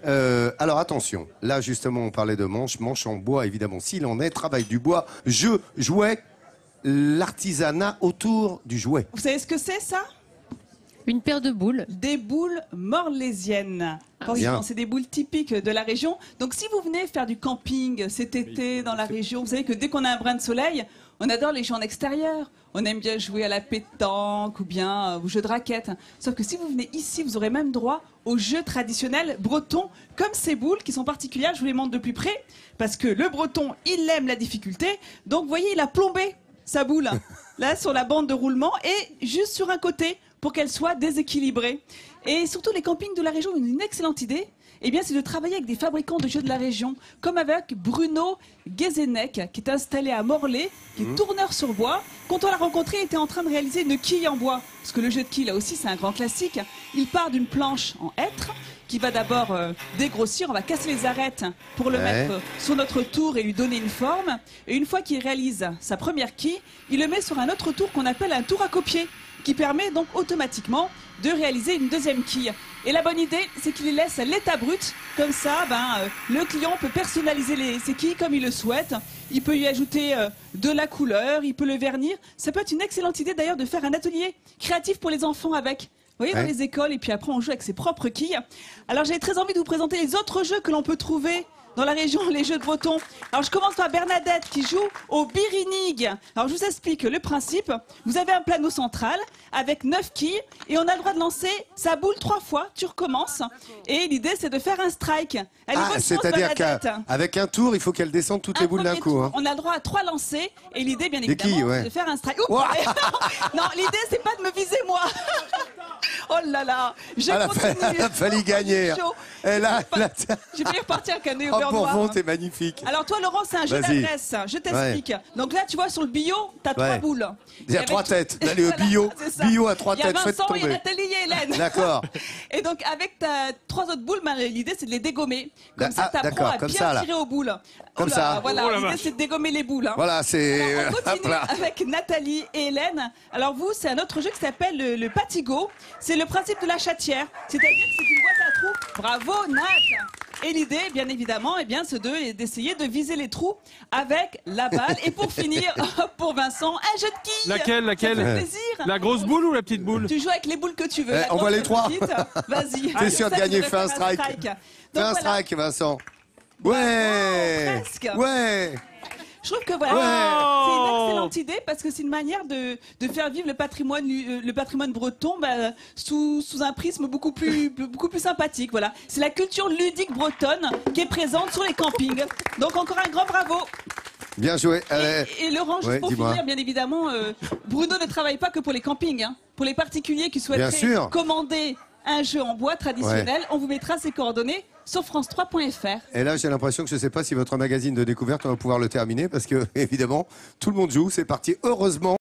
Alors attention, là justement on parlait de manche en bois évidemment, s'il en est, travail du bois, jeu, jouet, l'artisanat autour du jouet. Vous savez ce que c'est ça? Une paire de boules. Des boules morlaisiennes. C'est des boules typiques de la région. Donc si vous venez faire du camping cet été dans la région, vous savez que dès qu'on a un brin de soleil, on adore les jeux en extérieur. On aime bien jouer à la pétanque ou bien aux jeux de raquettes. Sauf que si vous venez ici, vous aurez même droit aux jeux traditionnels bretons, comme ces boules qui sont particulières. Je vous les montre de plus près, parce que le breton, il aime la difficulté. Donc vous voyez, il a plombé sa boule, là sur la bande de roulement, et juste sur un côté, pour qu'elle soit déséquilibrée. Et surtout, les campings de la région ont une excellente idée. Eh bien, c'est de travailler avec des fabricants de jeux de la région, comme avec Bruno Guézenec, qui est installé à Morlaix, qui est tourneur sur bois. Quand on l'a rencontré, il était en train de réaliser une quille en bois. Parce que le jeu de quille, là aussi, c'est un grand classique. Il part d'une planche en hêtre, qui va d'abord dégrossir. On va casser les arêtes pour le mettre sur notre tour et lui donner une forme. Et une fois qu'il réalise sa première quille, il le met sur un autre tour qu'on appelle un tour à copier, qui permet donc automatiquement de réaliser une deuxième quille. Et la bonne idée, c'est qu'il les laisse à l'état brut. Comme ça, le client peut personnaliser ses quilles comme il le souhaite. Il peut y ajouter de la couleur, il peut le vernir. Ça peut être une excellente idée d'ailleurs de faire un atelier créatif pour les enfants avec. Vous voyez, dans les écoles, et puis après on joue avec ses propres quilles. Alors j'avais très envie de vous présenter les autres jeux que l'on peut trouver dans la région, les jeux de Breton. Alors je commence par Bernadette qui joue au birinig. Alors je vous explique le principe. Vous avez un plano central avec 9 quilles et on a le droit de lancer sa boule 3 fois. Tu recommences. Et l'idée c'est de faire un strike. C'est-à-dire qu'avec un tour, il faut qu'elle descende toutes les boules d'un coup. On a le droit à 3 lancers et l'idée bien évidemment c'est de faire un strike. Non, l'idée c'est pas de me viser moi. Oh là là, il a fallu gagner. J'ai failli repartir avec un nez au beurre noir. Bon, t'es magnifique. Alors toi Laurent, c'est un jeu d'adresse. Je t'explique. Donc là tu vois sur le billot, t'as 3 boules. Il y a 3 têtes. Allez au billot à 3 têtes. Il y a Vincent, il y a Nathalie et Hélène. D'accord. Et donc avec 3 autres boules, l'idée c'est de les dégommer. Comme ça t'apprends à bien tirer aux boules. Comme ça. Voilà, l'idée c'est de dégommer les boules. Voilà, c'est... On continue avec Nathalie et Hélène. Alors vous, c'est un autre jeu qui s'appelle le Patigo. C'est le principe de la chatière. C'est-à-dire que c'est une boîte à trous. Bravo Nat. Et l'idée, bien évidemment, c'est d'essayer de viser les trous avec la balle. Et pour finir, pour Vincent, un jeu de quilles. Laquelle Ça fait plaisir. La grosse boule ou la petite boule? Tu joues avec les boules que tu veux. On voit les 3. Vas-y. T'es sûr de gagner, fais un strike. Fais un strike, Vincent. Ouais. Presque. Ouais. Je trouve que voilà, c'est une excellente idée parce que c'est une manière de faire vivre le patrimoine breton sous un prisme beaucoup plus sympathique. Voilà, c'est la culture ludique bretonne qui est présente sur les campings. Donc encore un grand bravo. Bien joué. Et Laurent, juste pour finir, bien évidemment, Bruno ne travaille pas que pour les campings. Pour les particuliers qui souhaiteraient commander un jeu en bois traditionnel, on vous mettra ses coordonnées sur france3.fr. Et là, j'ai l'impression que je ne sais pas si votre magazine de découverte, on va pouvoir le terminer parce que, évidemment, tout le monde joue. C'est parti, heureusement.